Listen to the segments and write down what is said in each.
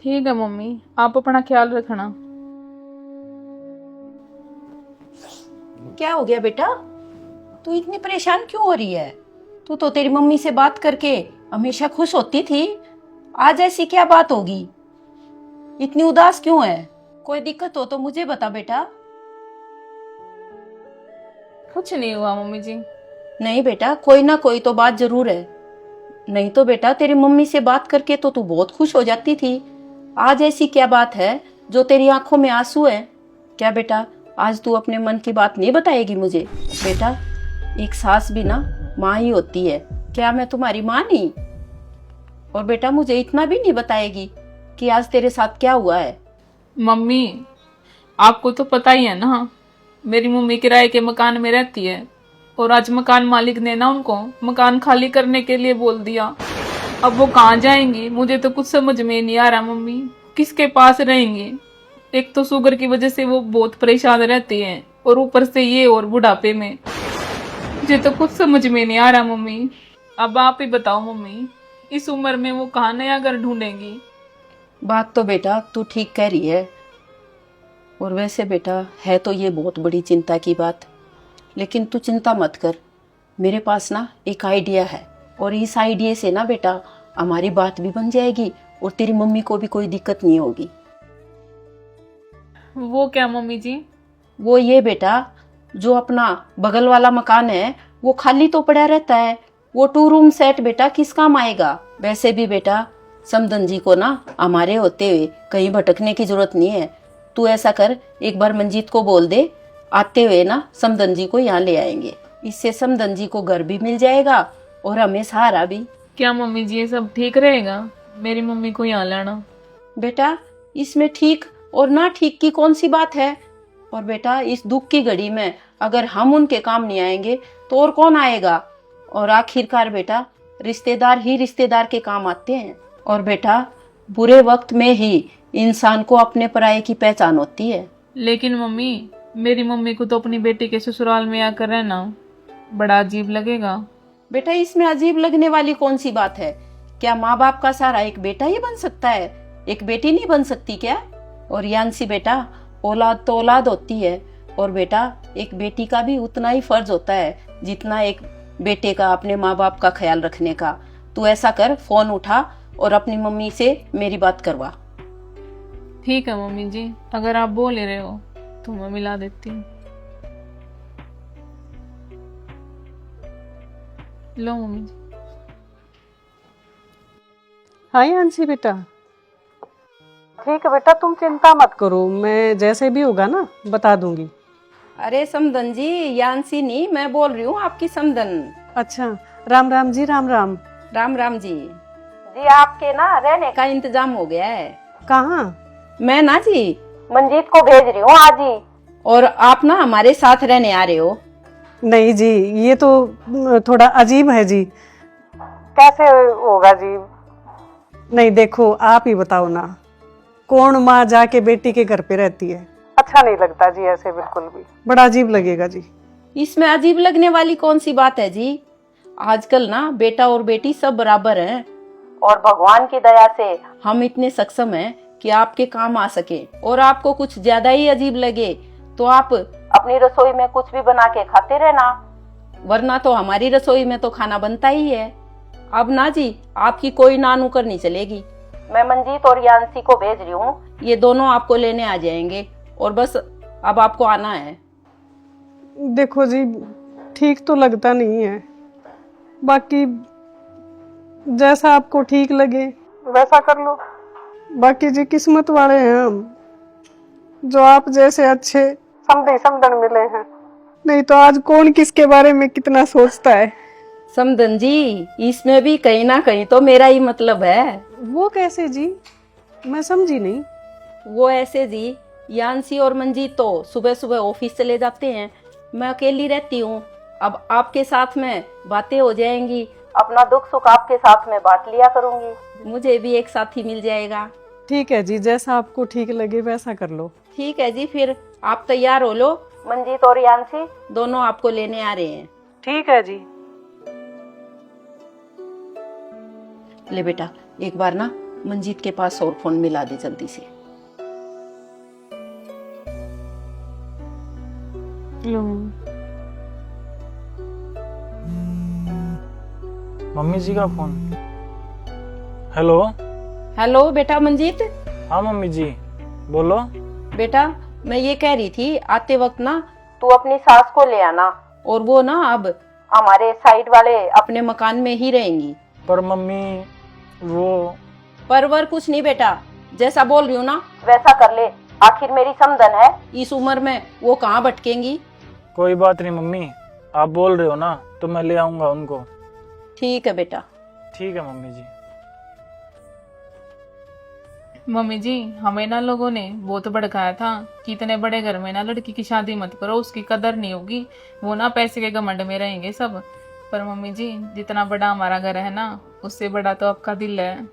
ठीक है मम्मी, आप अपना ख्याल रखना। क्या हो गया बेटा? तू इतनी परेशान क्यों हो रही है? तू तो तेरी मम्मी से बात करके हमेशा खुश होती थी। आज ऐसी क्या बात होगी? इतनी उदास क्यों है? कोई दिक्कत हो तो मुझे बता बेटा। कुछ नहीं हुआ मम्मी जी। नहीं बेटा, कोई ना कोई तो बात जरूर है। नहीं तो बेटा तेरी मम्मी से बात करके तो तू बहुत खुश हो जाती थी। आज ऐसी क्या बात है जो तेरी आंखों में आंसू है? क्या बेटा आज तू अपने मन की बात नहीं बताएगी मुझे? बेटा एक सास भी ना माँ ही होती है। क्या मैं तुम्हारी माँ नहीं? और बेटा मुझे इतना भी नहीं बताएगी कि आज तेरे साथ क्या हुआ है? मम्मी, आपको तो पता ही है ना, मेरी मम्मी किराए के मकान में रहती है और आज मकान मालिक ने ना उनको मकान खाली करने के लिए बोल दिया। अब वो कहाँ जाएंगी? मुझे तो कुछ समझ में नहीं आ रहा मम्मी, किसके पास रहेंगे? एक तो शुगर की वजह से वो बहुत परेशान रहते हैं और ऊपर से ये और बुढ़ापे में। मुझे तो कुछ समझ में नहीं आ रहा मम्मी। अब आप ही बताओ मम्मी, इस उम्र में वो कहाँ नया घर ढूंढेंगी? बात तो बेटा तू ठीक कह रही है। और वैसे बेटा है तो ये बहुत बड़ी चिंता की बात। लेकिन तू चिंता मत कर, मेरे पास ना एक आइडिया है। और इस आइडिया से ना बेटा हमारी बात भी बन जाएगी और तेरी मम्मी को भी कोई दिक्कत नहीं होगी। वो क्या मम्मी जी? वो ये बेटा, जो अपना बगल वाला मकान है वो खाली तो पड़ा रहता है। वो 2 रूम सेट बेटा किस काम आएगा? वैसे भी बेटा समदन जी को ना हमारे होते हुए कहीं भटकने की जरूरत नहीं है। तू ऐसा कर, एक बार मंजीत को बोल दे, आते हुए ना समदन जी को यहाँ ले आएंगे। इससे समदन जी को घर भी मिल जाएगा और हमें सहारा भी। क्या मम्मी जी ये सब ठीक रहेगा, मेरी मम्मी को यहाँ लाना? बेटा इसमें ठीक और ना ठीक की कौन सी बात है? और बेटा इस दुख की घड़ी में अगर हम उनके काम नहीं आएंगे तो और कौन आएगा? और आखिरकार बेटा रिश्तेदार ही रिश्तेदार के काम आते हैं। और बेटा बुरे वक्त में ही इंसान को अपने पराये की पहचान होती है। लेकिन मम्मी, मेरी मम्मी को तो अपनी बेटी के ससुराल में आकर रहना बड़ा अजीब लगेगा। बेटा इसमें अजीब लगने वाली कौन सी बात है? क्या माँ बाप का सहारा एक बेटा ही बन सकता है? एक बेटी नहीं बन सकती क्या? और यानसी बेटा औलाद तो औलाद होती है। और बेटा एक बेटी का भी उतना ही फर्ज होता है जितना एक बेटे का अपने माँ बाप का ख्याल रखने का। तू ऐसा कर, फोन उठा और अपनी मम्मी से मेरी बात करवा। ठीक है मम्मी जी, अगर आप बोल रहे हो तो मैं मिला देती हूँ। लो मम्मी जी। हाँ यांसी बेटा, ठीक है बेटा, तुम चिंता मत करो, मैं जैसे भी होगा ना बता दूंगी। अरे समदन जी, यानसी नहीं, मैं बोल रही हूँ आपकी समदन। अच्छा, राम राम जी, राम राम। राम राम जी। जी आपके ना रहने का इंतजाम हो गया है। कहाँ? मैं ना जी मंजीत को भेज रही हूँ आज ही। और आप ना हमारे साथ रहने आ रहे हो। नहीं जी, ये तो थोड़ा अजीब है जी। कैसे होगा जी? नहीं देखो, आप ही बताओ ना, कौन माँ जाके बेटी के घर पे रहती है? अच्छा नहीं लगता जी ऐसे, बिल्कुल भी बड़ा अजीब लगेगा जी। इसमें अजीब लगने वाली कौन सी बात है जी? आजकल ना बेटा और बेटी सब बराबर हैं। और भगवान की दया से हम इतने सक्षम हैं कि आपके काम आ सके। और आपको कुछ ज्यादा ही अजीब लगे तो आप अपनी रसोई में कुछ भी बना के खाते रहना, वरना तो हमारी रसोई में तो खाना बनता ही है। अब ना जी आपकी कोई ना नुकर नहीं चलेगी। मैं मंजीत और यानसी को भेज रही हूँ, ये दोनों आपको लेने आ जाएंगे। और बस अब आपको आना है। देखो जी, ठीक तो लगता नहीं है, बाकी जैसा आपको ठीक लगे वैसा कर लो। बाकी जी किस्मत वाले हैं हम, जो आप जैसे अच्छे समधी समधन मिले हैं। नहीं तो आज कौन किसके बारे में कितना सोचता है। समदन जी इसमें भी कहीं ना कहीं तो मेरा ही मतलब है। वो कैसे जी? मैं समझी नहीं। वो ऐसे जी, यानसी और मंजीत तो सुबह सुबह ऑफिस चले जाते हैं, मैं अकेली रहती हूँ। अब आपके साथ में बातें हो जाएंगी, अपना दुख सुख आपके साथ में बांट लिया करूंगी, मुझे भी एक साथी मिल जाएगा। ठीक है जी, जैसा आपको ठीक लगे वैसा कर लो। ठीक है जी, फिर आप तैयार हो लो, मंजीत और यानसी दोनों आपको लेने आ रहे हैं। ठीक है जी। ले बेटा एक बार ना मंजीत के पास और फोन मिला दे जल्दी से। लो मम्मी जी का फोन। हेलो। हेलो बेटा मंजीत। हाँ मम्मी जी बोलो। बेटा मैं ये कह रही थी, आते वक्त ना तू अपनी सास को ले आना, और वो ना अब हमारे साइड वाले अपने मकान में ही रहेंगी। पर मम्मी वो परवर कुछ नहीं बेटा, जैसा बोल रही हूँ ना वैसा कर ले, आखिर मेरी समधन है, इस उम्र में वो कहाँ भटकेंगी। कोई बात नहीं मम्मी, आप बोल रहे हो ना तो मैं ले आऊंगा उनको। ठीक है बेटा। ठीक है मम्मी जी। मम्मी जी हमें ना लोगों ने बहुत भड़काया था कि इतने बड़े घर में ना लड़की की शादी मत करो, उसकी कदर नहीं होगी, वो ना पैसे के घमंड में रहेंगे सब। पर मम्मी जी जितना बड़ा हमारा घर है ना, उससे बड़ा तो आपका दिल है।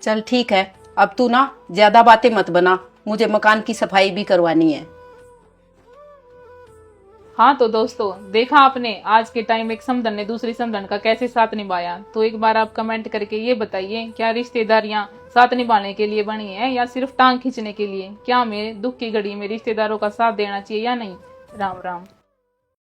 चल ठीक है, अब तू ना ज्यादा बातें मत बना, मुझे मकान की सफाई भी करवानी है। हाँ तो दोस्तों देखा आपने आज के टाइम एक समधन ने दूसरी समधन का कैसे साथ निभाया। तो एक बार आप कमेंट करके ये बताइए, क्या रिश्तेदारियां साथ निभाने के लिए बनी है या सिर्फ टांग खींचने के लिए? क्या हमें दुख की घड़ी में रिश्तेदारों का साथ देना चाहिए या नहीं? राम राम।